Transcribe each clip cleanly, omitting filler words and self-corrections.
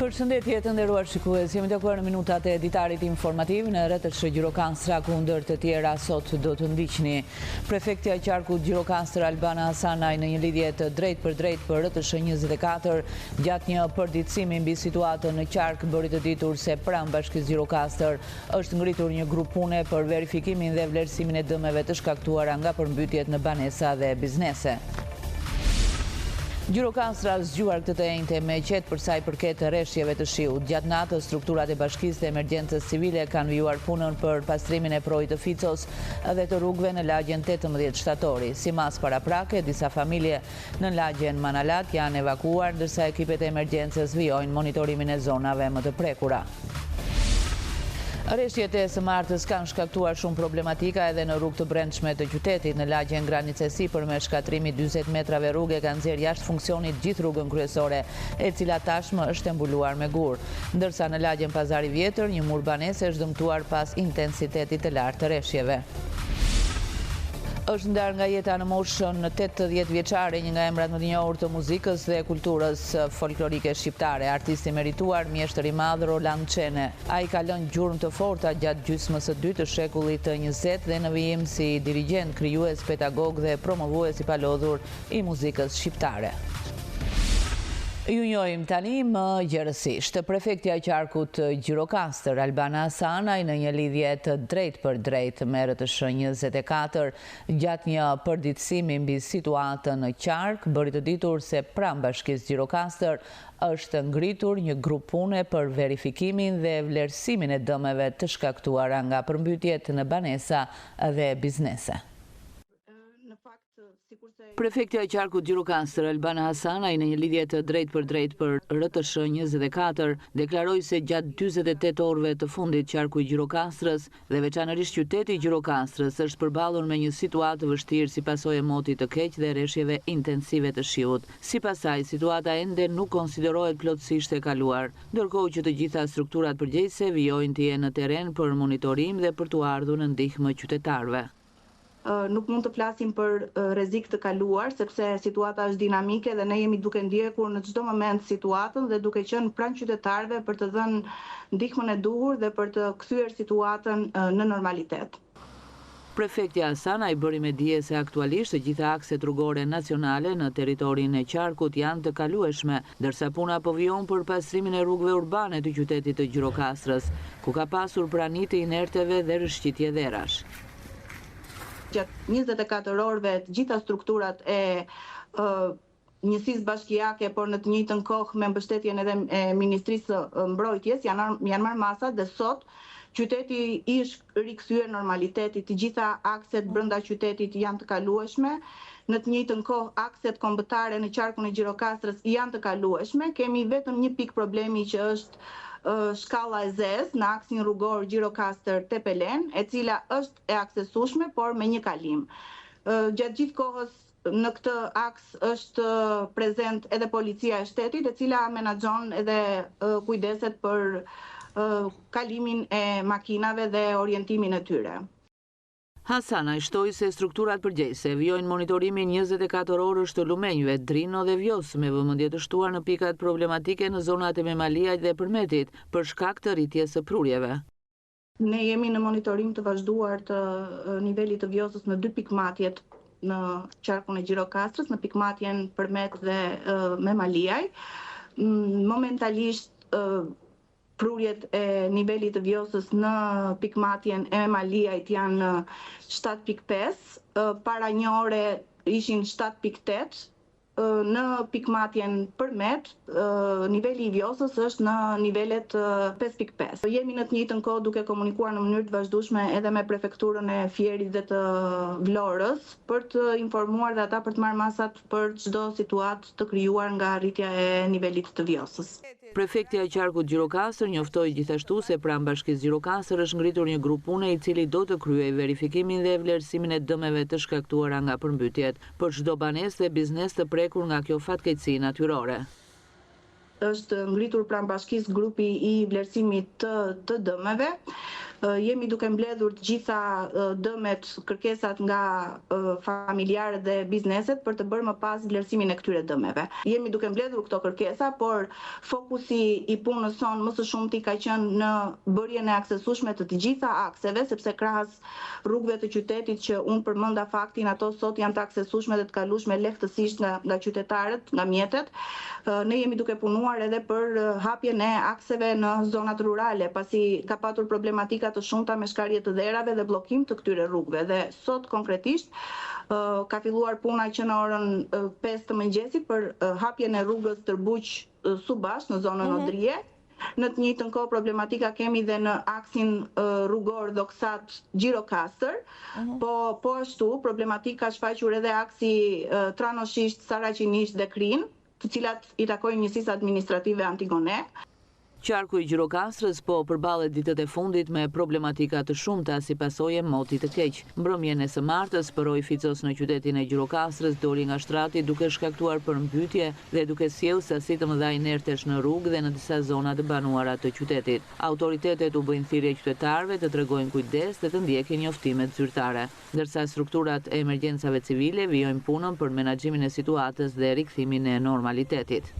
Përshëndetje të nderuar shikues, jemi takuar në minutat e editarit informativ në rretët Gjirokanstra, ku ndër të tjera sot do të ndiqni. Prefektja e qarkut Gjirokastër Albana Hasanaj në një lidhje të drejt për RTSH 24 gjatë një përditësimi mbi situatën në qark bëri të ditur se pranë Bashkisë Gjirokastër është ngritur një grup pune për verifikimin dhe vlerësimin e dëmeve të shkaktuara nga përmbytjet në banesa dhe biznese. Gjirokastra zgjuar këtë të enjte me qetë për sa i përket rreshjeve të shiut. Gjatë natës, strukturat e Bashkisë të Emergjencës Civile kanë vijuar punën për pastrimin e projit të Ficos dhe të rrugëve në lagjen 18 shtatori. Si mas paraprake, disa familje në lagjen Manalat janë evakuar, ndërsa ekipet e emergjencës vijojnë monitorimin e zonave më të prekura. Rreshjet e së martës kanë shkaktuar shumë problematika edhe në rrugë të brendshme të qytetit. Në lagjen Granice Sipër me shkatrimi 40 metrave rrugë kanë nxjerrë jashtë funksionit gjithë rrugën kryesore, e cila tashmë është mbuluar me gur. Ndërsa në lagjen Pazari Vjetër, një mur banese është dëmtuar pas intensitetit të lartë të rreshjeve. Është ndarë nga jeta në moshën 80 vjeçare një nga emrat më të njohur të muzikës dhe kulturës folklorike shqiptare, artisti merituar, mjeshtër i madh Roland Çene. Ai ka lënë gjurmë të forta gjatë gjysmës së dytë të shekullit të 20 dhe në vijim si dirigjent, krijues, pedagog dhe promovues i palodhur i muzikës shqiptare. Ju njohim tani më gjërësisht. Prefektja e qarkut Gjirokastër Albana Hasanaj në një lidhje të drejt për drejt me RTSH 24 gjatë një përditësimi mbi situatën në qark bëri të ditur se pranë Bashkisë Gjirokastër është ngritur një grup pune për verifikimin dhe vlerësimin e dëmeve të shkaktuara nga përmbytjet në banesa dhe biznese. Prefektja e qarkut Gjirokastër Albana Hasanaj në një lidhje të drejt për RTSH 24 deklaroi se gjatë 48 orëve të fundit qarku i Gjirokastrës dhe veçanërisht qyteti i Gjirokastrës është përballur me një situatë të vështirë si pasojë e motit të keq dhe rreshjeve intensive të shiut. Sipas saj, situata ende nuk konsiderohet plotësisht e kaluar, ndërkohë që të gjitha strukturat përgjegjëse vijojnë të jenë në terren për monitorim dhe për t'u ardhur në ndihmë qytetarëve. Nuk mund të flasim për rrezik të kaluar, sepse situata është dinamike dhe ne jemi duke ndjekur në çdo moment situatën dhe duke qenë pranë qytetarëve për të dhënë ndihmën e duhur dhe për të kthyer situatën në normalitet. Prefektja Hasanaj bëri me dije se aktualisht të gjitha akset rrugore nacionale në territorin e qarkut janë të kalueshme, ndërsa puna po vijon për pastrimin e rrugëve urbane të qytetit të Gjirokastrës, ku ka pasur prani të inerteve dhe rrëshqitje dherash. Gjatë 24 orëve të gjitha strukturat e njësisë bashkiake, por në të njëjtën kohë me mbështetjen edhe e Ministrisë së Mbrojtjes janë marrë masa dhe sot qyteti është rikthyer normaliteti, të gjitha akset brenda qytetit janë të kalueshme. Në të njëjtën kohë akset kombëtare në qarkun e Gjirokastrës janë të kalueshme. Kemi vetëm një pikë problemi që është shkalla e zezë në aksin rrugor Gjirokastër-Tepelen, e cila është e aksesueshme, por me një kalim. Gjatë gjithë kohës në këtë aks është prezent edhe policia e shtetit, e cila menaxhon edhe kujdeset për kalimin e makinave dhe orientimin e tyre. Hasanaj shtoi se strukturat përgjegjëse vijojnë monitorimin 24 orësh të lumenjve, Drino dhe Vjos, me vëmendje të shtuar në pikat problematike në zonat e Memaliajt dhe Përmetit për shkak të rritjes së prurjeve. Ne jemi në monitorim të vazhduar të nivelit të Vjosës në 2 pikmatjet në qarkun e Gjirokastrës, në pikmatjen Përmet dhe Memaliaj. Momentalisht prurjet e nivelit të Vjosës në pikmatjen e Memaliajt janë 7.5, para një ore ishin 7.8, në pikmatjen Përmet, niveli i Vjosës është në nivelet 5.5. Jemi në të njëjtën kohë duke komunikuar në mënyrë të vazhdueshme edhe me prefekturën e Fierit dhe të Vlorës për të informuar dhe ata për të marrë masat për çdo situatë të krijuar nga rritja e nivelit të Vjosës. Prefektja e qarkut Gjirokastër njoftoi gjithashtu se pranë Bashkisë Gjirokastër është ngritur një grup pune i cili do të kryejë verifikimin dhe vlerësimin e dëmeve të shkaktuara nga përmbytjet për çdo banesë dhe biznes të prekur nga kjo fatkeqësi natyrore. Është ngritur pranë Bashkisë grupi i vlerësimit të dëmeve. Jemi duke mbledhur të gjitha dëmet, kërkesat nga familjarët dhe bizneset për të bërë më pas vlerësimin e këtyre dëmeve. Jemi duke mbledhur këto kërkesa, por fokusi i punës sonë më së shumti ka qenë në bërjen e aksesueshme të të gjitha akseve, sepse krahas rrugëve të qytetit që unë përmenda faktin, ato sot janë të aksesueshme dhe të kalueshme lehtësisht nga qytetarët, nga mjetet. Ne jemi duke punuar edhe për hapjen e akseve në zonat rurale, pasi ka patur problematika të shumta me shkarje të dherave dhe bllokim të këtyre rrugëve. Dhe sot konkretisht ka filluar puna që në orën 5 të mëngjesit për hapjen e rrugës Tërbuq-Subash në zonën Odrije. Në të njëjtën kohë problematika kemi dhe në aksin rrugor Doksat-Gjirokastër, po ashtu problematika ka shfaqur edhe aksi Tranoshisht-Saraqinisht dhe Krin, të cilat i takojnë njësisë administrative Antigone. Qarku i Gjirokastrës po përballet ditët e fundit me problematika të shumta si pasojë motit të keq. Mbrëmjen e së martës, përroj Ficos në qytetin e Gjirokastrës doli nga shtrati duke shkaktuar përmbytje dhe duke sjellë sasi të mëdha inertesh në rrugë dhe në disa zona të banuara të qytetit. Autoritetet u bëjnë thirrje qytetarëve të tregojnë kujdes dhe të ndjekin njoftimet zyrtare, ndërsa strukturat e emergjencave civile vijojnë punën për menaxhimin e situatës dhe rikthimin e normalitetit.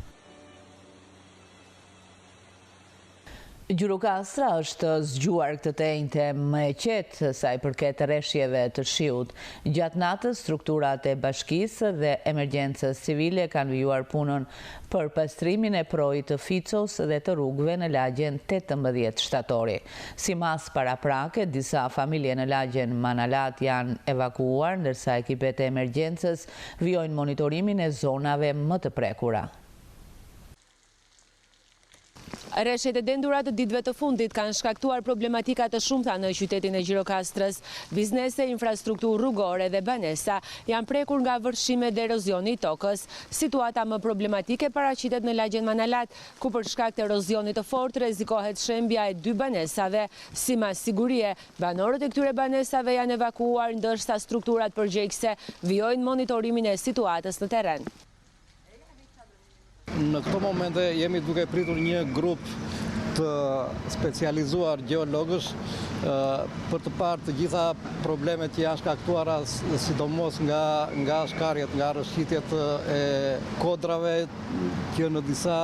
Gjirokastra është zgjuar këtë të njëjtë më e qetë sa i përket rreshjeve të shiut. Gjatë natës, strukturat e bashkisë dhe emergjencës civile kanë vijuar punën për pastrimin e projit të Ficos dhe të rrugëve në lagjen 18 shtatori. Si mas paraprake, disa familje në lagjen Manalat janë evakuuar, ndërsa ekipet e emergjencës vijojnë monitorimin e zonave më të prekura. Rreshjet e dendura të ditëve të fundit kanë shkaktuar problematika të shumta në qytetin e Gjirokastrës. Biznese, infrastrukturë rrugore dhe banesa janë prekur nga vërshime dhe erozioni i tokës. Situata më problematike paraqitet në lagjen Manalat, ku për shkak të erozionit të fortë rrezikohet shembja e 2 banesave. Si mas sigurie, banorët e këtyre banesave janë evakuuar, ndërsa strukturat përgjegjëse vijojnë monitorimin e situatës në terren. Në këto momente jemi duke pritur një grup të specializuar geologësh për të parë të gjitha problemet që janë shkaktuara sidomos nga shkarjet, nga rrëshqitjet e kodrave që në disa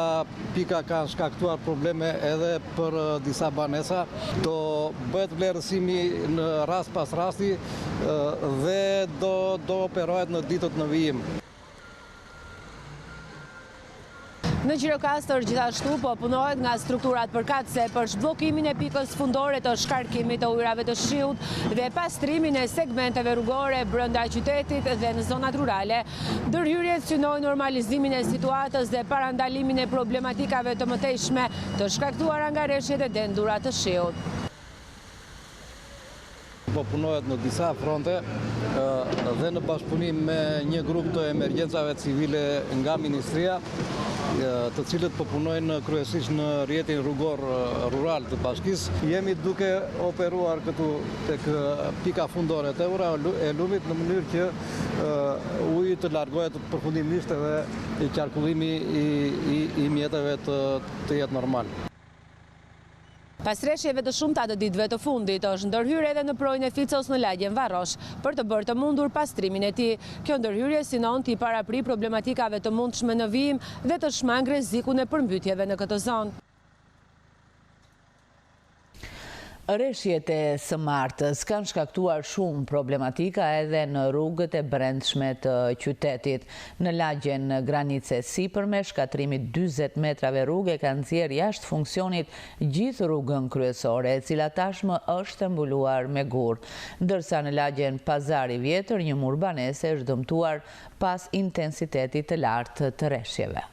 pika kanë shkaktuar probleme edhe për disa banesa. Do bëhet vlerësimi në rast pas rasti dhe do operohet në ditët në vijim. Në Gjirokastër gjithashtu po punohet nga strukturat përkatëse për zhbllokimin e pikës fundore të shkarkimit të ujrave të shiut dhe pastrimin e segmenteve rrugore brenda qytetit dhe në zonat rurale. Ndërhyrjet synojnë normalizimin e situatës dhe parandalimin e problematikave të mëtejshme të shkaktuara nga rreshjet e dendura të shiut. Po punohet në disa fronte dhe në bashkëpunim me një grup të emergjencave civile nga Ministria, të cilët po punojnë kryesisht në rrjetin rrugor rural të bashkisë. Jemi duke operuar këtu tek pika fundore të e lumit në mënyrë që uji të largohet përfundimisht edhe qarkullimi i mjeteve të jetë normal. Pas rreshjeve të shumta të ditëve të fundit, është ndërhyrë edhe në projin e Ficos në lagjen Varrosh për të bërë të mundur pastrimin e tij. Kjo ndërhyrje sinon t'i parapri problematikave të mundshme në vijim dhe të shmang rrezikun e përmbytjeve në këtë zonë. Rreshjet e së martës kanë shkaktuar shumë problematika edhe në rrugët e brendshme të qytetit. Në lagjen Granice Sipërme, shkatrimi 40 metrave rrugë ka nxjerrë jashtë funksionit gjithë rrugën kryesore, e cila tashmë është mbuluar me gur. Ndërsa në lagjen Pazari Vjetër, një mur banese është dëmtuar pas intensitetit të lartë të rreshjeve.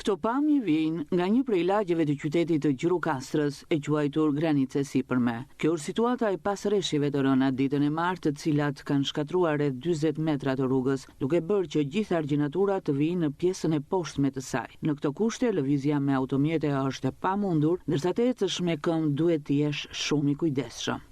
Këto pamje vijnë nga një prej lagjeve të qytetit të Gjirokastrës, e quajtur Granice Sipërme. Kjo është situata e pas rreshjeve të rëna ditën e martë, të cilat kanë shkatruar rreth 40 metra të rrugës, duke bërë që gjithë argjinaturat të vijnë në pjesën e poshtme të saj. Në këto kushte, lëvizja me automjete është e pamundur, ndërsa të ecësh me këmbë duhet të jesh shumë i kujdesshëm.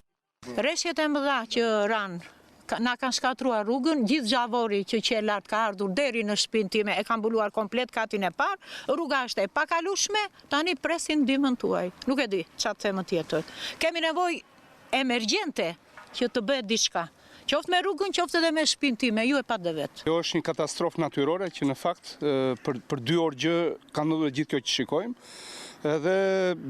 Rreshjet e mëdha që ranë na kanë shkatruar rrugën, gjithë Gjavori që e lartë ka ardhur deri në shtëpinë time e kanë mbuluar komplet katin e parë, rruga është e pakalueshme, tani presin ndihmën tuaj. Nuk e di çfarë them tjetër. Kemi nevojë emergjente që të bëhet diçka. Qoftë me rrugën, qoftë edhe me shtëpinë time, ju e pat dhe vetë. Kjo është një katastrofë natyrore që në fakt për 2 orë gjë ka ndodhur gjithë kjo që shikojmë. Edhe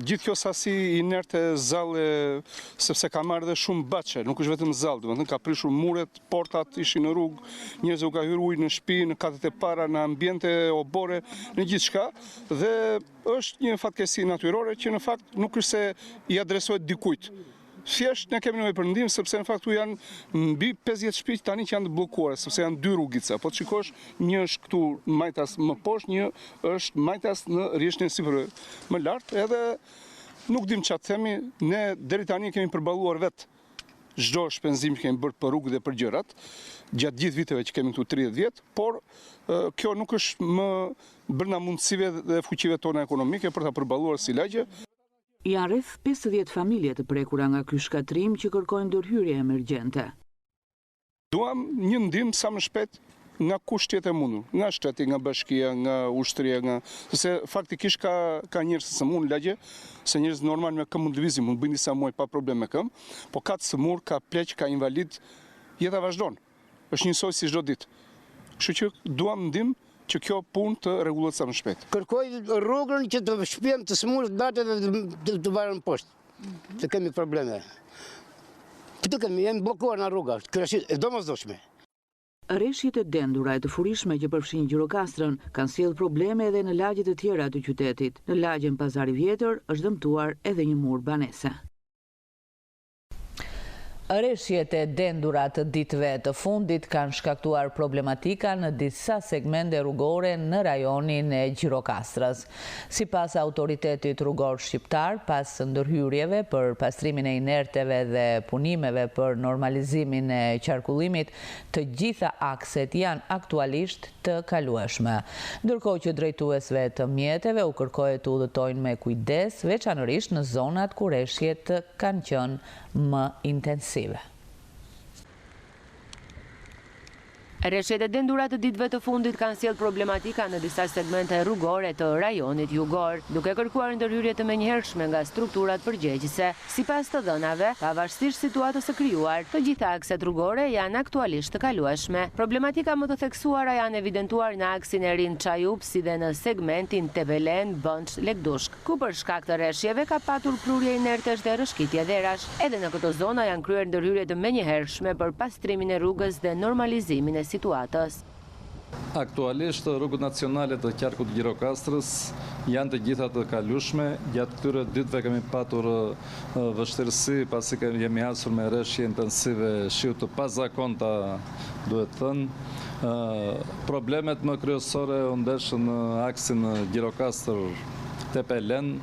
gjithë kjo sasi inerte zallë, sepse ka marrë dhe shumë bache, nuk është vetëm zallë, domethënë ka prishur muret, portat ishin në rrugë, njerëzit u ka hyrë ujë në shtëpi, në katet e para, në ambiente obore, në gjithçka, dhe është një fatkeqësi natyrore që në fakt nuk është se i adresohet dikujt. Thjesht ne kemi nevojë për ndihmë sepse në fakt janë mbi 50 shtëpi tani që janë të bllokuara sepse janë 2 rrugica. Po të shikosh, një është këtu majtas më poshtë, një është majtas në rrjeshtin sipër më lart, edhe nuk dim çfarë themi, ne deri tani kemi përballuar vetë çdo shpenzim që kemi bërë për rrugë dhe për gjërat, gjatë gjithë viteve që kemi këtu 30 vjet, por kjo nuk është më brenda mundësive dhe fuqive tona ekonomike për ta përballuar si lagje. Janë rreth 50 familje të prekura nga ky shkatrim që kërkojnë ndërhyrje emergjente. Duam një ndihmë sa më shpejt nga kush tjetër e mundur, nga shteti, nga bashkia, nga ushtria, sepse faktikisht ka njerëz të sëmurë në lagje, se njerëz normal me këmbë mund të lëvizin, mund bëjnë disa muaj pa problem me këmbë, po ka të sëmurë, ka pleq, ka invalid, jeta vazhdon. Është njësoj si çdo ditë. Kështu që duam ndihmë që kjo punë të rregullohet sa më shpejt. Kërkoj rrugën që të shpjem të smurët datë dhe të varën poshtë, të kemi probleme. Këtë kemi, jemi blokuar në rruga, kërëshit e domosdoshme. Rreshjet e dendura e të furishme që përfshin Gjirokastrën kanë sjellë probleme edhe në lagjet e tjera të qytetit. Në lagjen Pazari Vjetër është dëmtuar edhe një mur banese. Rreshjet e dendura të ditëve të fundit kanë shkaktuar problematika në disa segmente rrugore në rajonin e Gjirokastrës. Sipas autoritetit rrugor shqiptar, pas ndërhyrjeve për pastrimin e inerteve dhe punimeve për normalizimin e qarkullimit, të gjitha akset janë aktualisht të kalueshme. Ndërkohë që drejtuesve të mjeteve u kërkohet të udhëtojnë me kujdes, veçanërisht në zonat ku rreshjet kanë qenë më intensive. Rreshjet e dendura të ditëve të fundit kanë sjellë problematika në disa segmente rrugore të rajonit jugor, duke kërkuar ndërhyrje të menjëhershme nga strukturat përgjegjëse. Sipas të dhënave, pavarësisht situatës së krijuar, të gjitha akset rrugore janë aktualisht të kalueshme. Problematika më të theksuara janë evidentuar në aksin e Rin Çajup, si dhe në segmentin Tepelen Bënç Lekdushk, ku për shkak të rreshjeve ka patur prurje inertesh dhe rrëshqitje dherash. Edhe në këto zona janë kryer ndërhyrje të menjëhershme për pastrimin e rrugës dhe normalizimin e situatës. Aktualisht rrugët nacionale të qarkut Gjirokastrës janë të gjitha të kalueshme. Gjatë këtyre ditëve kemi patur vështirësi pasi jemi hasur me rreshje intensive shiu të pazakonta, duhet thënë. Problemet më kryesore u ndeshën në aksin Gjirokastër-Tepelen,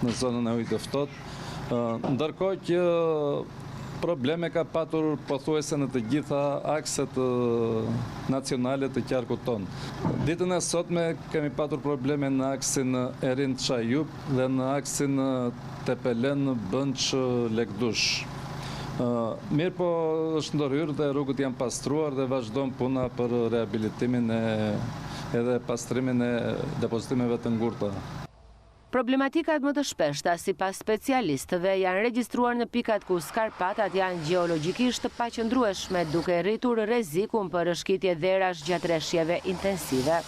në zonën e ujit të ftohtë, ndërkohë që probleme ka patur pothuajse në të gjitha akset nacionale të qarkut tonë. Ditën e sotme kemi patur probleme në aksin Erin Çajup dhe në aksin Tepelen Bënç Lekdush. Mirë po është ndërhyrë dhe rrugët janë pastruar dhe vazhdon puna për rehabilitimin edhe pastrimin e depozitimeve të ngurta. Problematikat më të shpeshta, sipas specialistëve, janë regjistruar në pikat ku skarpatat janë gjeologjikisht të paqëndrueshme, duke rritur rrezikun për rrëshqitje dherash gjatë rreshjeve intensive.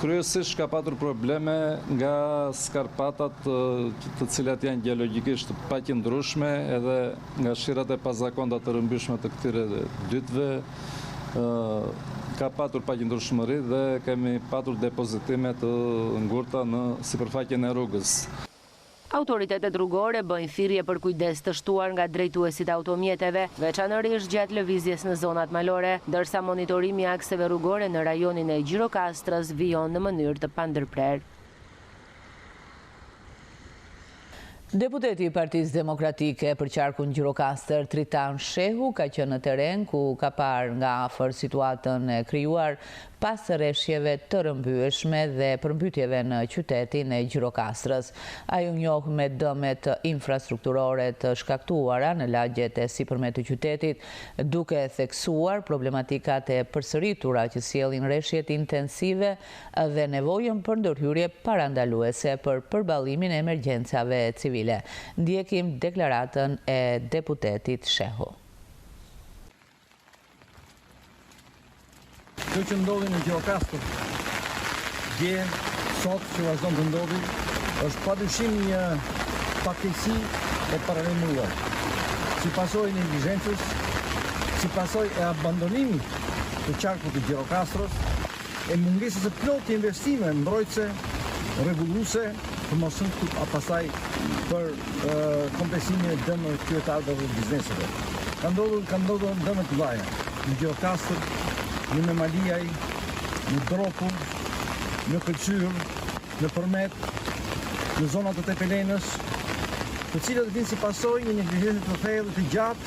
Kryesisht ka patur probleme nga skarpatat të cilat janë gjeologjikisht paqëndrueshme, edhe nga shirat e pazakonta të rrëmbyshme të këtyre dytëve. Ka patur paqëndrueshmëri dhe kemi patur depozitime të ngurta në sipërfaqen e rrugës. Autoritetet rrugore bëjnë thirrje për kujdes të shtuar nga drejtuesit automjeteve, veçanërisht gjatë lëvizjes në zonat malore, ndërsa monitorimi i akseve rrugore në rajonin e Gjirokastrës vijon në mënyrë të pandërprer. Deputeti i Partisë Demokratike për qarkun Gjirokastër, Tritan Shehu, ka qenë në teren ku ka parë nga afër situatën e krijuar pas rreshjeve të rrëmbyeshme dhe përmbytjeve në qytetin e Gjirokastrës. Ai u njoh me dëmet infrastrukturore të shkaktuara në lagjet e sipërme të qytetit, duke theksuar problematikat e përsëritura që sjellin rreshjet intensive dhe nevojën për ndërhyrje parandaluese për përballimin e emergjencave civile. Ndjekim deklaratën e deputetit Shehu. Kjo që ndodhi në Gjirokastër dje, sot që vazhdon të ndodhi, është padyshim një fatkeqësi e paralajmëruar, si pasojë e neglizhencës, si pasojë e abandonimit të qarkut të Gjirokastrës, e mungesës së plotë të investime mbrojtëse, rregulluese, të mosën pastaj për kompensimin e dëmeve qytetarëve dhe bizneseve. Ka ndodhur dëme të mëdha në Gjirokastër, në Memaliaj, në Dropu, në Këlqyr, në Përmet, në zonat të Tepelenës, të cilët vinë si pasojë një neglizhencë të thellë të gjatë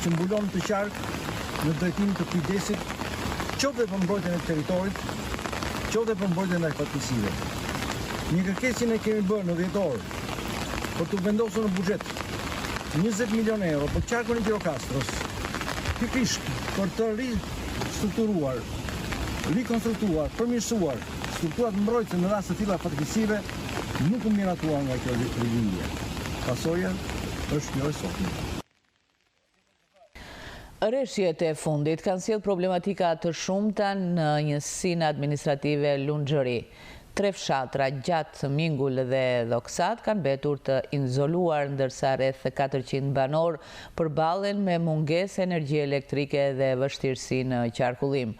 që mbulon të qark në drejtimin të kujdesit, qoftë për mbrojtjen e territorit, qoftë për mbrojtjen ndaj fatkeqësive. Një kërkesë që ne kemi bërë në dhjetor për të vendosur në buxhet 20 milion euro për qarkun e Gjirokastrës, pikërisht për të strukturuar, rikonstruktuar, përmirësuar strukturat mbrojtëse në rast të tilla fatkeqësive, nuk u miratuar nga kjo rinjallje. Pasojë është kjo e sotme. Rreshjet e fundit kanë sjellë problematika të shumta në njësinë administrative Lunxhëri. 3 fshatra gjatë Mingull dhe Dhoksat kanë mbetur të izoluar, ndërsa rreth 400 banor përballen me mungesë energjie elektrike dhe vështirësi në qarkullim.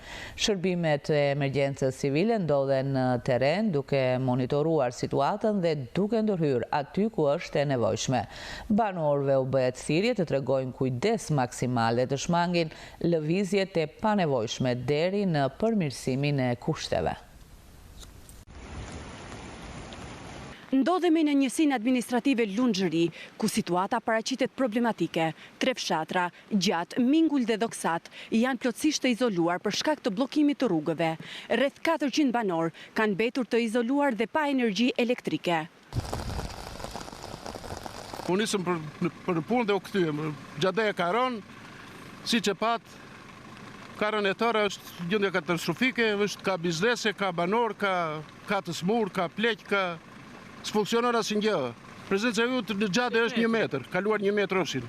Shërbimet e emergjencës civile ndodhen në terren duke monitoruar situatën dhe duke ndërhyrë aty ku është e nevojshme. Banorëve u bëhet thirrje të tregojnë kujdes maksimal dhe të shmangin lëvizjet e panevojshme deri në përmirësimin e kushteve. Ndodhemi në njësinë administrative Lunxhëri, ku situata paraqitet problematike. 3 fshatra, gjatë Mingull dhe Dhoksat, janë plotësisht të izoluar për shkak të bllokimit të rrugëve. Rreth 400 banor kanë mbetur të izoluar dhe pa energji elektrike. Unë nisëm për punë dhe u kthyem. Gjadeja ka rënë, siç e pat, ka rënë e tëra, është gjendje katastrofike, ka biznese, ka banor, ka të smur, ka pleq, s'funksionon asnjë gjë. Prezenca jote në gjate është 1 metër, kaluar 1 metër oshin.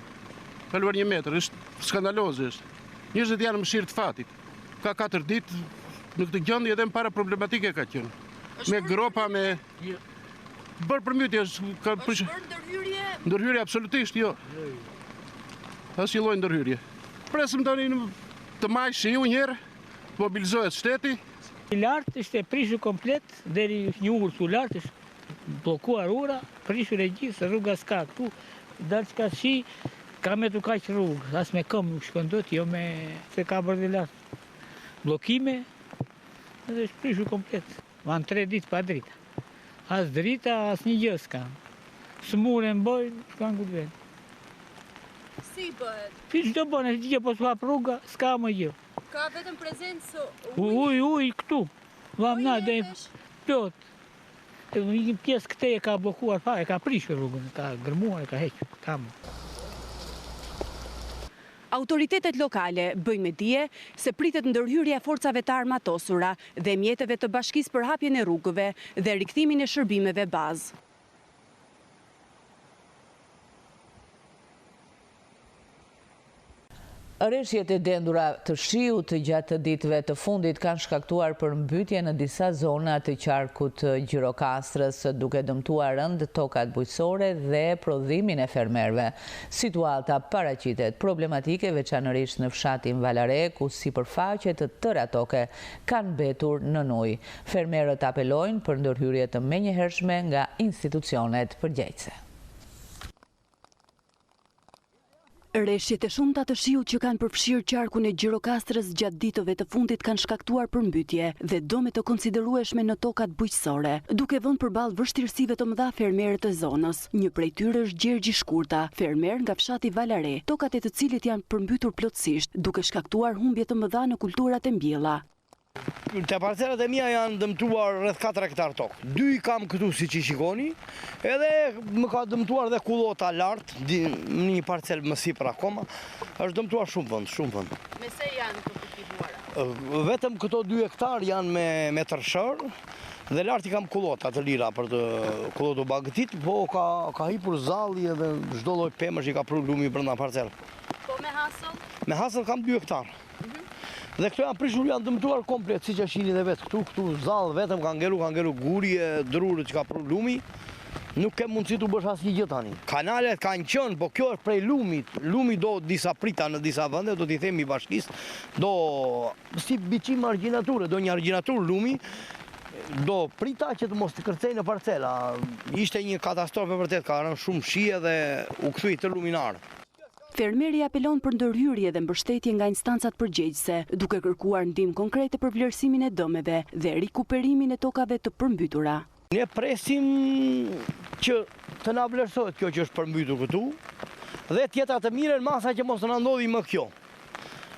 Kaluar 1 metër, është skandaloze është. Njerëzit janë mëshirë të fatit. Ka 4 ditë në këtë gjendje dhe më para problematike ka qenë. Me gropa, me bërë përmbytje, ka bërë ndërhyrje? Ndërhyrje absolutisht jo. Asnjë lloj ndërhyrje. Presim tani të maj shiu një herë, mobilizohet shteti. I lartë ishte prishur komplet, deri një urë su lartë ishte blokuar ura, prishur e gjithë, rruga s'ka këtu, dalë s'ka shi, ka me të kaq rrugë, as me këmë nuk shkëndot, jo me se ka bërë dhe lartë. Blokime, edhe është prishur komplet. Vanë 3 ditë pa drita. As drita, as një gjë s'ka. Smurë e mbojnë, s'ka në këtë vend. Si bëhet? Si që të bënë, që po s'hap rruga, s'ka më gjë. Ka vetëm prezencë uj këtu. Vam na dhe plot. Një pjesë këte e ka blokuar fare, e ka prishur rrugën, ka gërmuar, e ka hequr. Autoritetet lokale bëjnë me dije se pritet ndërhyrja e forcave të armatosura dhe mjeteve të bashkisë për hapjen e rrugëve dhe rikthimin e shërbimeve bazë. Rreshjet e dendura të shiut gjatë ditëve të fundit kanë shkaktuar përmbytje në disa zona të qarkut Gjirokastrës, duke dëmtuar rënd tokat bujqësore dhe prodhimin e fermerëve. Situata paraqitet problematike veçanërisht në fshatin Valare, ku sipërfaqe të tëra toke kanë mbetur nën ujë. Fermerët apelojnë për ndërhyrje të menjëhershme nga institucionet përgjegjëse. Rreshjet e shumta të shiut që kanë përfshirë qarkun e Gjirokastrës gjatë ditëve të fundit kanë shkaktuar përmbytje dhe dëme të konsiderueshme në tokat bujqësore, duke vënë përballë vështirësive të mëdha fermerët e zonës. Një prej tyre është Gjergji Shkurta, fermer nga fshati Valare, tokat e të cilit janë përmbytur plotësisht, duke shkaktuar humbje të mëdha në kulturat e mbjella. Te parcelat e mia janë dëmtuar rreth 4 hektar tokë. 2 i kam këtu si që shikoni, edhe më ka dëmtuar dhe kullota lartë, në një parcel më sipër akoma, është dëmtuar shumë vend. Me se janë të kufiduara? Vetëm këto 2 hektar janë me tërshër, dhe lartë i kam kullota të lira për të kullotu bagëtit, po ka hipur zalli edhe çdo lloj pemësh i ka pru lumi brenda parcel. Po me hasëll? Me hasëll kam 2 hektar. Dhe këto janë prishur, janë dëmtuar komplet, si që shini dhe vetë këtu zallë vetëm ka ngeru gurje, drurë që ka pru lumi, nuk ke mundësi të bësh asnjë gjë tani. Kanalet kanë qënë, po kjo është prej lumit. Lumi do disa prita në disa vende, do t'i themi bashkisë, do si biçim argjinature, do një argjinatur lumi, do prita që të mos të kërcej në parcela. Ishte një katastrofë vërtet, ka rënë shumë shije dhe u kthui të luminarë. Fermeri apelon për ndërhyrje dhe mbështetje nga instancat përgjegjëse, duke kërkuar ndihmë konkrete për vlerësimin e dëmeve dhe rikuperimin e tokave të përmbytura. Ne presim që të na vlerësohet kjo që është përmbytur këtu dhe tjetra të miren masa që mos të na ndodhi më kjo.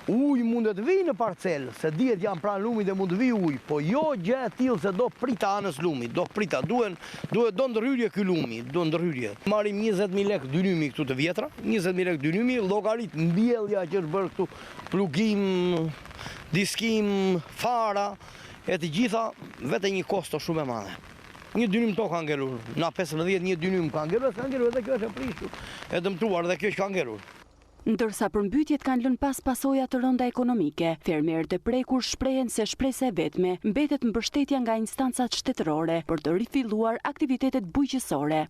Uj mundet vi në parcel, se dihet janë pranë lumit dhe mund të vi uj, po jo gjë e tillë se do prita anës lumit, do prita, do ndërhyrje ky lumi, do ndërhyrje. Marrim 20.000 lekë dynymi këtu të vjetra, 20.000 lekë dynymi, llogarit mbjellja që është bërë këtu, plugim, diskim, fara, e të gjitha vetë një kosto shumë e madhe. Një dynym to ka ngelur, na 15 një dynym ka ngelur edhe kjo është e prishur, e dëmtuar dhe kjo që ka ngelur. Ndërsa përmbytjet kanë lënë pas pasoja të rënda ekonomike, fermerët e prekur shprehen se shpresa e vetme mbetet mbështetja nga instancat shtetërore për të rifilluar aktivitetet bujqësore.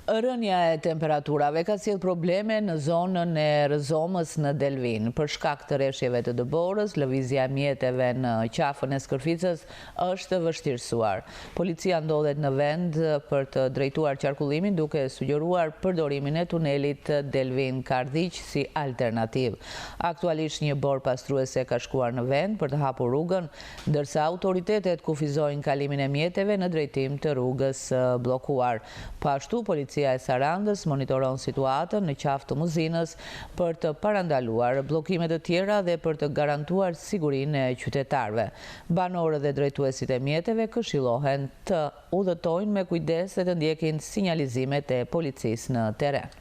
Rënja e temperaturave ka sjell probleme në zonën e Rëzomës në Delvin. Për shkak të rreshjeve të dëborës, lëvizja e mjeteve në qafën e Skërficës është vështirësuar. Policia ndodhet në vend për të drejtuar qarkullimin duke sugjeruar përdorimin e tunelit Delvin-Kardhiq si alternativë. Aktualisht një borë pastruese ka shkuar në vend për të hapur rrugën, ndërsa autoritetet kufizojnë kalimin e mjeteve në drejtim të rrugës bllokuar. Pashtu Policia e Sarandës monitoron situatën në qafë të Muzinës për të parandaluar bllokime të tjera dhe për të garantuar sigurinë e qytetarëve. Banorët dhe drejtuesit e mjeteve këshillohen të udhëtojnë me kujdes dhe të ndjekin sinjalizimet e policisë në terren.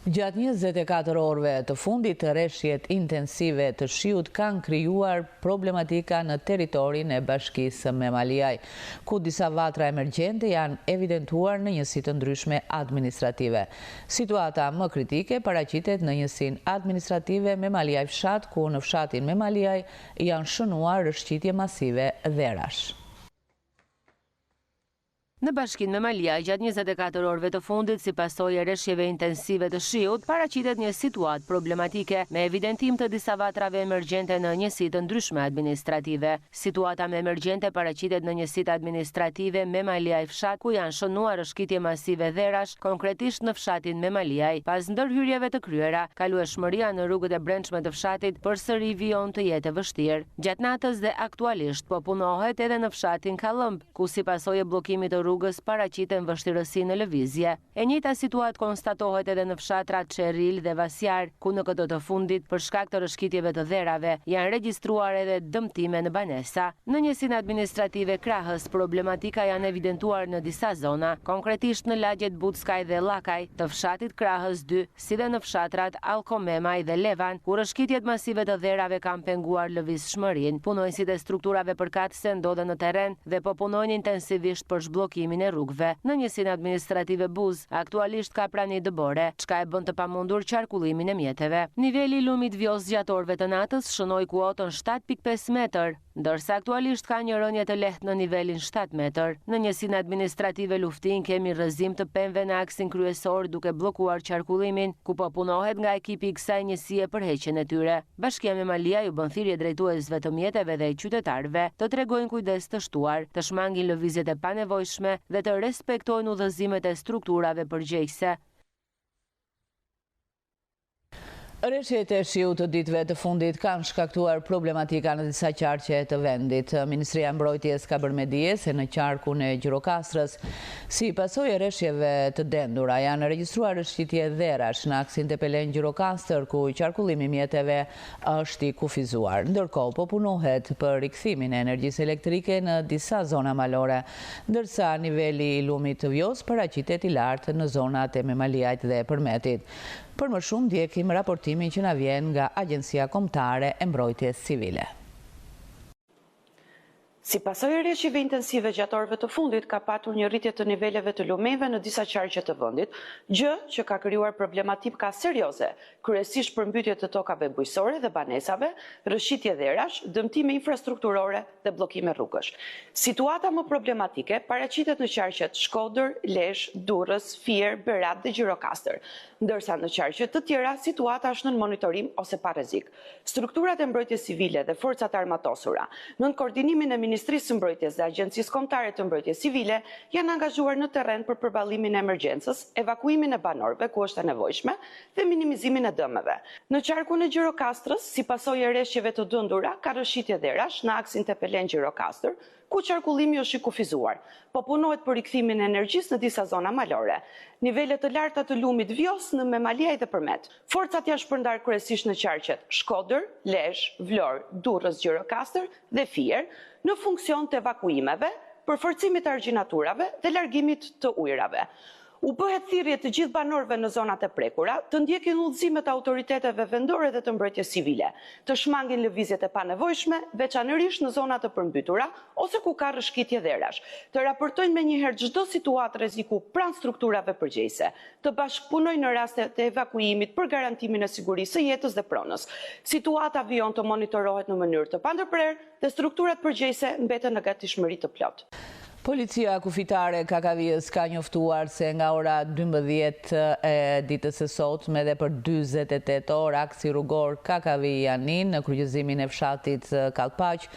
Gjatë 24 orëve të fundit, rreshjet intensive të shiut kanë krijuar problematika në territorin e bashkisë Memaliaj, ku disa vatra emergjente janë evidentuar në njësi të ndryshme administrative. Situata më kritike paraqitet në njësinë administrative Memaliaj fshat, ku në fshatin Memaliaj janë shënuar rrëshqitje masive dherash. Në bashkinë Memaliaj, gjatë 24 orëve të fundit, si pasojë e rreshjeve intensive të shiut, paraqitet një situatë problematike me evidentim të disa vatrave emergjente në njësitë ndryshme administrative. Situata me emergjente paraqitet në njësitë administrative Memaliaj fshat, ku janë shënuar rrëshqitje masive dherash, konkretisht në fshatin Memaliaj. Pas ndërhyrjeve të kryera, kalueshmëria në rrugët e brendshme të fshatit përsëri vijon të jetë e vështirë. Gjatë natës dhe aktualisht po punohet edhe në fshatin Kallëmb, ku si pasojë e bllokimit të rrugës paraqiten vështirësi në lëvizje. E njëjta situatë konstatohet edhe në fshatrat Çerril dhe Vasjar, ku në këtë të fundit, për shkak të rrëshqitjeve të dherave, janë regjistruar edhe dëmtime në banesa. Në njësinë administrative Krahës, problematika janë evidentuar në disa zona, konkretisht në lagjet Buckaj dhe Llakaj, të fshatit Krahës 2, si dhe në fshatrat Allkomemaj dhe Levan, ku rrëshqitjet masive të dherave kanë penguar lëvizshmërinë. Punojësit e strukturave përkatëse ndodhen në terren dhe po punojnë intensivisht për zhbllokimin e rrugëve. Në njësinë administrative Buz, aktualisht ka prani dëbore, çka e bën të pamundur qarkullimin e mjeteve. Niveli i lumit vjoz gjatë orëve të natës shënoi kuotën 7.5 metër, ndërsa aktualisht ka një rënje të lehtë në nivelin 7 metër. Në njësinë administrative Luftin kemi rrëzim të pemëve në aksin kryesor duke bllokuar qarkullimin, ku po punohet nga ekipi i kësaj njësie për heqjen e tyre. Bashkia Memaliaj u bën thirrje drejtuesve të mjeteve dhe qytetarëve të tregojnë kujdes të shtuar, të shmangin lëvizjet e panevojshme dhe të respektojnë udhëzimet e strukturave përgjegjëse. Rreshjet e shiut të ditëve të fundit kanë shkaktuar problematika në disa qarqe të vendit. Ministria e Mbrojtjes ka bërë me dije se në qarkun e Gjirokastrës, si pasojë e rreshjeve të dendura, janë regjistruar rrëshqitje dherash në aksin Tepelen Gjirokastër, ku qarkullimi mjeteve është i kufizuar. Ndërkohë, po punohet për rikthimin e energjisë elektrike në disa zona malore, ndërsa niveli i lumit të Vjos paraqitet i lartë në zonat e Memaliajt dhe Përmetit. Për më shumë ndjekim raportimin që na vjen nga Agjencia Kombëtare e Mbrojtjes Civile. Si pasojë e rreshjeve intensive gjatë orëve të fundit, ka patur një rritje të niveleve të lumeve në disa qarqe të vendit, gjë që ka krijuar problematika serioze, kryesisht për mbytje të tokave bujqësore dhe banesave, rrëshqitje dherash, dëmtime infrastrukturore dhe bllokime rrugësh. Situata më problematike paraqitet në qarqet Shkodër, Lezhë, Durrës, Fier, Berat dhe Gjirokastër, ndërsa në qarqe të tjera situata është nën monitorim ose pa rrezik. Strukturat e mbrojtjes civile dhe forcat armatosura, nën koordinimin e Ministrisë së Mbrojtjes dhe Agjencisë Kombëtare të Mbrojtjes Civile, janë angazhuar në terren për përballimin e emergjencës, evakuimin e banorëve ku është e nevojshme dhe minimizimin e dëmeve. Në qarkun e Gjirokastrës, si pasojë e rreshjeve të dëndura, ka rrëshqitje dherash në aksin Tepelen Gjirokastër, ku qarkullimi është i kufizuar, po punohet për rikthimin e energjisë në disa zona malore. Nivele të larta të lumit Vjos në Memaliaj dhe Përmet. Forcat janë shpërndar kryesisht në qarqet Shkodër, Lezhë, Vlorë, Durrës, Gjirokastër dhe Fier, në funksion të evakuimeve, përforcimit të argjinaturave dhe largimit të ujrave. U bëhet thirrje të gjithë banorëve në zonat e prekura të ndjekin udhëzimet e autoriteteve vendore dhe të mbrojtjes civile, të shmangin lëvizjet e panevojshme, veçanërisht në zonat të përmbytura ose ku ka rrëshqitje dherash, të raportojnë menjëherë çdo situatë rreziku pranë strukturave përgjegjëse, të bashkëpunojnë në raste të evakuimit për garantimin e sigurisë së jetës dhe pronës. Situata vijnon të monitorohet në mënyrë të pandërprerë dhe strukturat përgjegjëse mbeten në gatishmëri të plotë. Policia kufitare Kakavijës ka njoftuar se nga ora 12 e ditës së sotme dhe për 48 orë aksi rrugor Kakavij-Janin në kryqëzimin e fshatit Kallpaq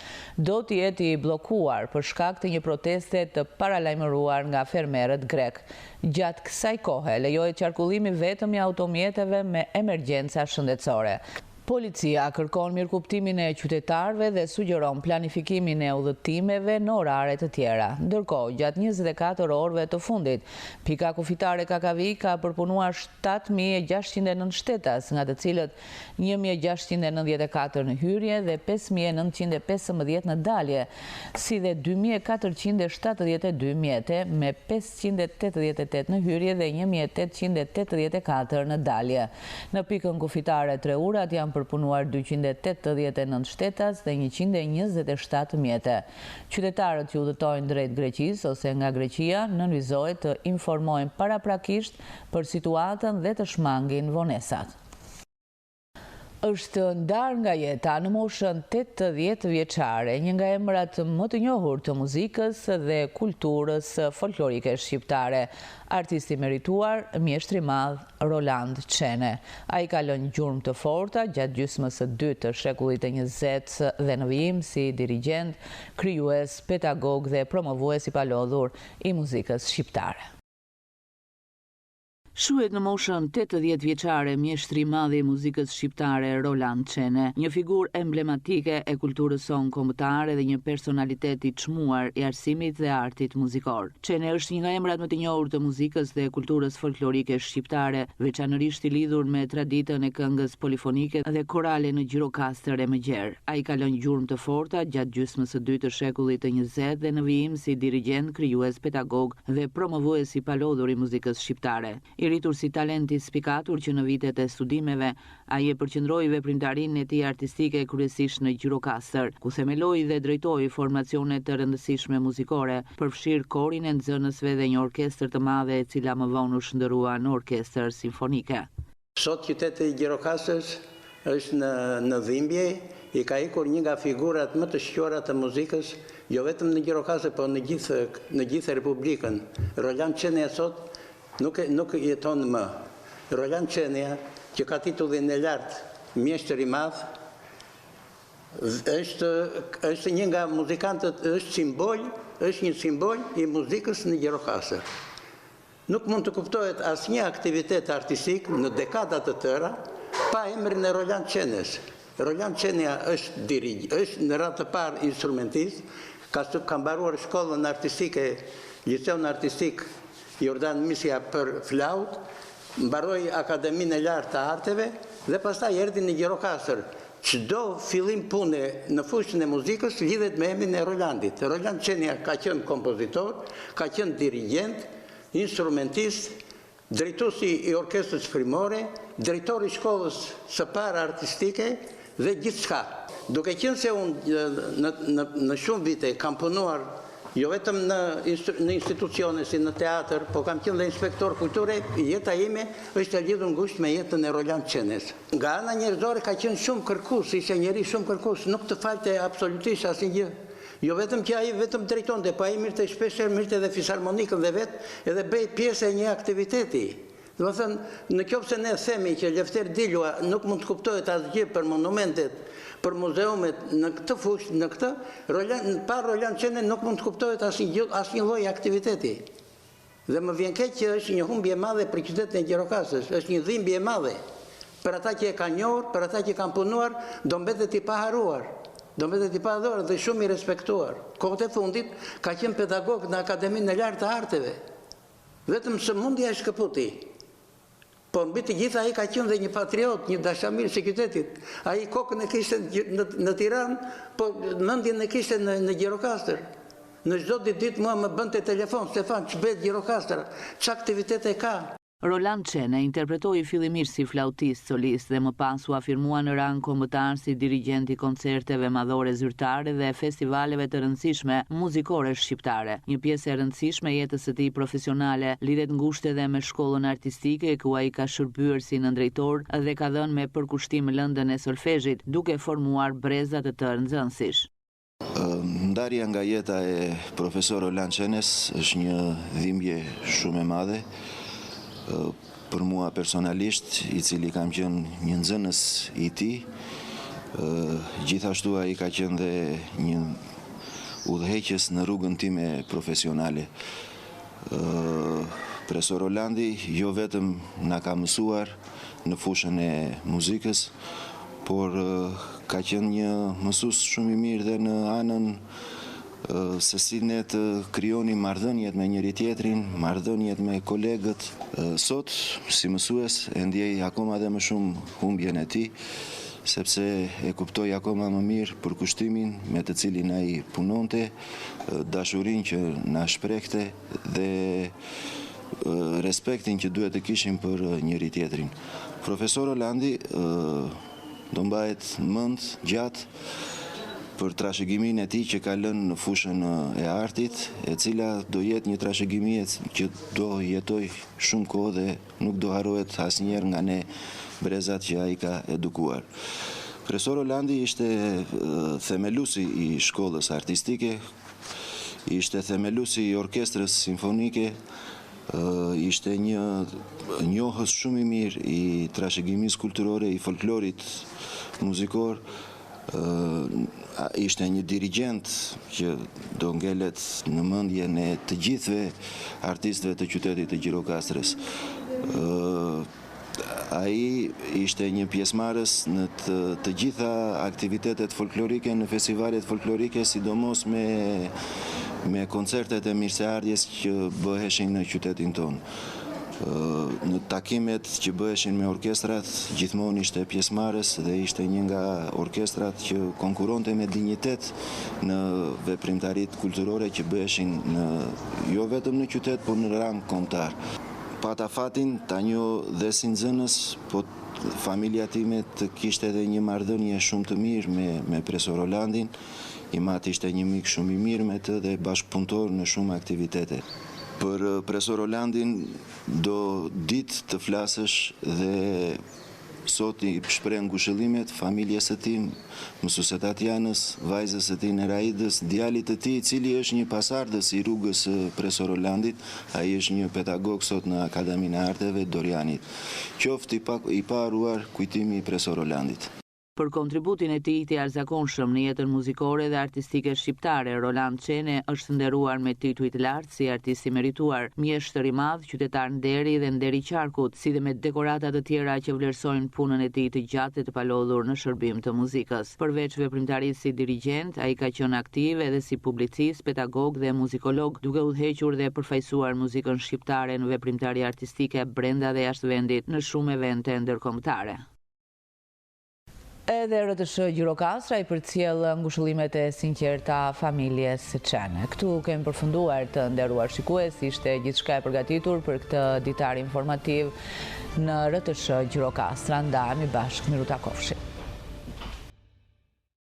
do të jetë i bllokuar për shkak të një proteste të paralajmëruar nga fermerët grek. Gjatë kësaj kohe lejohet qarkullimi vetëm i automjeteve me emergjenca shëndetësore. Policia kërkon mirëkuptimin e qytetarëve dhe sugjeron planifikimin e udhëtimeve në orare të tjera. Ndërkohë, gjatë 24 orëve të fundit, pika kufitare Kakavij ka përpunuar 7.609 shtetas, nga të cilët 1.694 në hyrje dhe 5.915 në dalje, si dhe 2.472 mjete me 588 në hyrje dhe 1.884 në dalje. Në pikën kufitare Treurat janë përpunuar 289 shtetas dhe 127 mjete. Qytetarët që udhëtojnë drejt Greqisë ose nga Greqia nënvizohet të informojnë paraprakisht për situatën dhe të shmangin vonesat. Është ndar nga jeta në moshën 80 vjeçare, një nga emrat më të njohur të muzikës dhe kulturës folklorike shqiptare, artisti merituar, mjeshtri i madh Roland Çene. Ai ka lënë gjurmë të forta gjatë gjysmës së dytë të shekullit të 20 dhe në vijim si dirigjent, krijues, pedagog dhe promovues i palodhur i muzikës shqiptare. Shuhet në moshën 80 vjeçare mjeshtri i madh i muzikës shqiptare Roland Çene, një figurë emblematike e kulturës sonë kombëtare dhe një personalitet i çmuar i arsimit dhe artit muzikor. Çene është një nga emrat më të njohur të muzikës dhe kulturës folklorike shqiptare, veçanërisht i lidhur me traditën e këngës polifonike dhe korale në Gjirokastër e Mëgjer. Ai ka lënë gjurmë të forta gjatë gjysmës së dytë të shekullit të 20 dhe në vijim si dirigjent, krijues, pedagog dhe promovues i palodhur i muzikës shqiptare. I rritur si talent i spikatur që në vitet e studimeve, ai e përqendroi veprimtarinë e tij artistike kryesisht në Gjirokastër, ku themeloi dhe drejtoi formacione të rëndësishme muzikore, përfshir korin e nxënësve dhe një orkestër të madhe e cila më vonë u shndërua në orkestër simfonike. Sot qyteti i Gjirokastës është në dhimbje, i ka ikur një nga figurat më të shqyora të muzikës, jo vetëm në Gjirokastër, por në gjithë Republikën. Roland Çene sot nuk jeton më. Roland Çene, që ka titullin e lartë mjeshtër i madh, është një nga muzikantët, është një simbol i muzikës në Gjirokastër. Nuk mund të kuptohet asnjë aktivitet artistik në dekada të tëra pa emrin e Roland Qenes. Roland Qenia është në radhë të parë instrumentist, ka mbaruar shkollën artistike, liceun artistik Jordan Misja për flaut, mbaroi Akademinë e Lartë të Arteve dhe pastaj erdhi në Gjirokastër. Çdo fillim pune në fushën e muzikës lidhet me emrin e Rolandit. Roland Qenia ka qenë kompozitor, ka qenë dirigjent, instrumentist, drejtuesi i orkestrës frimore, drejtori i shkollës së parë artistike dhe gjithçka. Duke qenë se unë në shumë vite kam punuar jo vetëm në institucione si në teatr, po kam qenë dhe inspektor kulture, jeta ime është e lidhur ngushtë me jetën e Roland Qenes. Nga ana njerëzore ka qenë shumë kërkues, ishte njeri shumë kërkues, nuk të falte absolutisht asnjë. Jo vetëm që ai vetëm drejtonte, po ai mirte shpesh mirte edhe fisharmonikën dhe vetë edhe bëi pjesë e një aktiviteti. Do të thënë, nëse ne themi që Lefter Dilua nuk mund të kuptohet asgjë për monumentet, për muzeumet në këtë fushë, në këtë, pa Roland Qene nuk mund të kuptohet asnjë lloj aktiviteti. Dhe më vjen keq që është një humbje e madhe për qytetin e Gjirokastës, është një dhimbje e madhe. Për ata që e kanë njohur, për ata që kanë punuar, do mbetet i paharuar. Do mbetet i paharuar dhe shumë i respektuar. Kohët e fundit ka qenë pedagog në Akademinë e Lartë të Arteve. Vetëm sëmundja e shkëputi. Po mbi të gjitha ai ka qenë dhe një patriot, një dashamir i qytetit. Ai kokën e kishte në Tiranë, po mendjen e kishte në Gjirokastër. Në çdo ditë mua më bënte telefon, Stefan, ç'bëhet Gjirokastra, ç'aktivitete ka. Roland Qene interpretoi fillimisht si flautist solist dhe më pas u afirmua në rang kombëtar si dirigjent i koncerteve madhore zyrtare dhe festivaleve të rëndësishme muzikore shqiptare. Një pjesë e rëndësishme e jetës së tij profesionale lidhet ngushtë edhe me shkollën artistike ku ai ka shërbyer si nëndrejtor dhe ka dhënë me përkushtim lëndën e solfezhit, duke formuar breza të tërë nxënësish. Ndarja nga jeta e profesor Roland Qenes është një dhimbje shumë e madhe. Për mua personalisht, i cili kam qenë një nxënës i tij, gjithashtu ai ka qenë dhe një udhëheqës në rrugën time profesionale. Profesor Rolandi jo vetëm na ka mësuar në fushën e muzikës, por ka qenë një mësues shumë i mirë dhe në anën se si ne të krijonim marrëdhëniet me njëri tjetrin, marrëdhëniet me kolegët. Sot, si mësues, e ndjej akoma dhe më shumë humbjen e tij, sepse e kuptoj akoma më mirë përkushtimin me të cilin ai punonte, dashurinë që na shprehte dhe respektin që duhet të kishim për njëri tjetrin. Profesor Rolandi do mbahet mend gjatë për trashëgiminë e tij që ka lënë në fushën e artit, e cila do jetë një trashëgimi që do jetoj shumë kohë dhe nuk do harrohet asnjëherë nga ne brezat që ai ka edukuar. Profesor Rolandi ishte themeluesi i shkollës artistike, ishte themeluesi i orkestrës simfonike, ishte një njohës shumë i mirë i trashëgimisë kulturore, i folklorit muzikor, ishte një dirigjent që do ngelet në mendjen e të gjithëve artistëve të qytetit të Gjirokastrës. Ai ishte një pjesëmarrës në të gjitha aktivitetet folklorike, në festivalet folklorike, sidomos me koncertet e mirëseardhjes që bëheshin në qytetin tonë. Në takimet që bëheshin me orkestrat, gjithmonë ishte pjesëmarrës dhe ishte një nga orkestrat që konkuronte me dinjitet në veprimtaritë kulturore që bëheshin jo vetëm në qytet, por në rang kombëtar. Pata fatin ta njoh dhe si nxënës, po familja time të kishte edhe një marrëdhënie shumë të mirë me profesor Rolandin. I mati ishte një mik shumë i mirë me të dhe bashkëpunëtor në shumë aktivitete. Për profesor Rolandin do ditë të flasësh dhe sot i shpreh ngushëllimet familjes së tij, mësuesit Tatjanës, vajzës së tij Neraidës, djalit të tij i cili është një pasardhës i rrugës së profesor Rolandit, ai është një pedagog sot në Akademinë e Arteve Dorianit. Qoftë i paruar kujtimi i profesor Rolandit. Për kontributin e tij të jashtëzakonshëm në jetën muzikore dhe artistike shqiptare, Roland Çene është nderuar me tituj të lartë si artist i merituar, mjeshtër i madh, qytetar nderi dhe nderi i qarkut, si dhe me dekorata të tjera që vlerësojnë punën e tij të gjatë dhe të palodhur në shërbim të muzikës. Përveç veprimtarisë si dirigjent, ai ka qenë aktiv edhe si publicist, pedagog dhe muzikolog, duke udhëhequr dhe përfaqësuar muzikën shqiptare në veprimtari artistike brenda dhe jashtë vendit në shumë evente ndërkombëtare. Edhe RTS Gjirokastra i përcjell ngushëllimet e sinqerta familjes Çene. Këtu kemi përfunduar, të nderuar shikues, ishte gjithçka e përgatitur për këtë ditar informativ në RTS Gjirokastra. Ndahemi bashkë, miru takofshi.